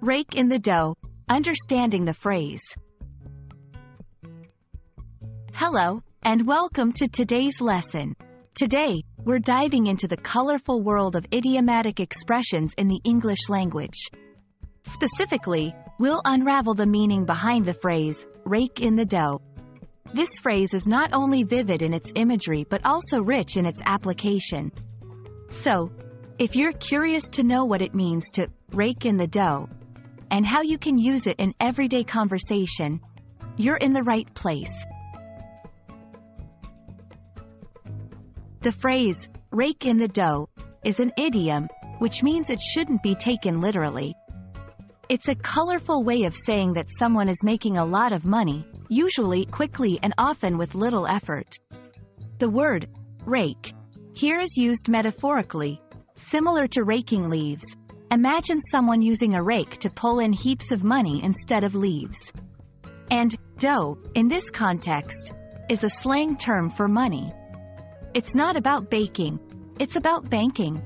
Rake in the dough. Understanding the phrase. Hello, and welcome to today's lesson. Today, we're diving into the colorful world of idiomatic expressions in the English language. Specifically, we'll unravel the meaning behind the phrase, rake in the dough. This phrase is not only vivid in its imagery but also rich in its application. So, if you're curious to know what it means to rake in the dough, and how you can use it in everyday conversation, you're in the right place. The phrase, rake in the dough, is an idiom, which means it shouldn't be taken literally. It's a colorful way of saying that someone is making a lot of money, usually quickly and often with little effort. The word, rake, here is used metaphorically, similar to raking leaves. Imagine someone using a rake to pull in heaps of money instead of leaves. And dough, in this context, is a slang term for money. It's not about baking, it's about banking.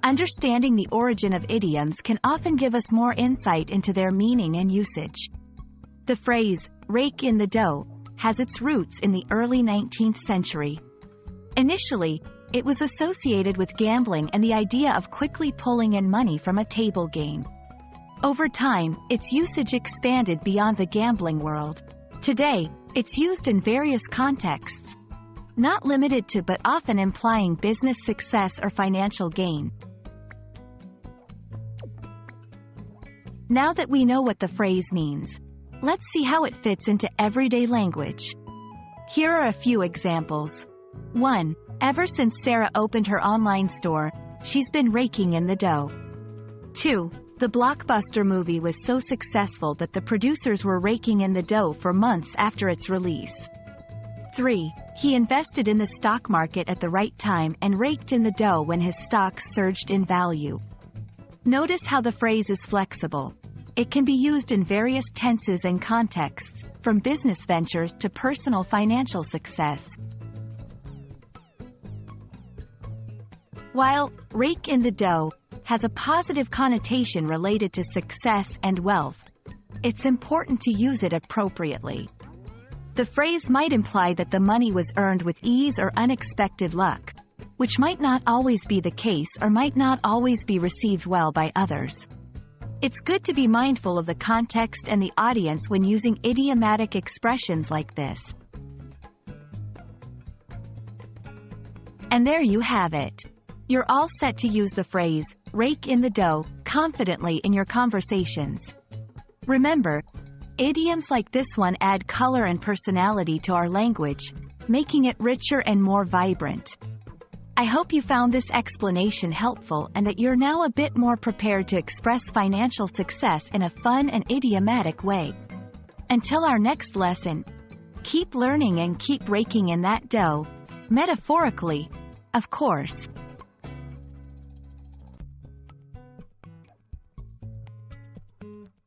Understanding the origin of idioms can often give us more insight into their meaning and usage. The phrase, rake in the dough, has its roots in the early 19th century. Initially, it was associated with gambling and the idea of quickly pulling in money from a table game. Over time, its usage expanded beyond the gambling world. Today, it's used in various contexts, not limited to but often implying business success or financial gain. Now that we know what the phrase means, let's see how it fits into everyday language. Here are a few examples. 1. Ever since Sarah opened her online store, she's been raking in the dough. 2. The blockbuster movie was so successful that the producers were raking in the dough for months after its release. 3. He invested in the stock market at the right time and raked in the dough when his stocks surged in value. Notice how the phrase is flexible. It can be used in various tenses and contexts, from business ventures to personal financial success. While rake in the dough has a positive connotation related to success and wealth, it's important to use it appropriately. The phrase might imply that the money was earned with ease or unexpected luck, which might not always be the case or might not always be received well by others. It's good to be mindful of the context and the audience when using idiomatic expressions like this. And there you have it. You're all set to use the phrase, rake in the dough, confidently in your conversations. Remember, idioms like this one add color and personality to our language, making it richer and more vibrant. I hope you found this explanation helpful and that you're now a bit more prepared to express financial success in a fun and idiomatic way. Until our next lesson, keep learning and keep raking in that dough, metaphorically, of course.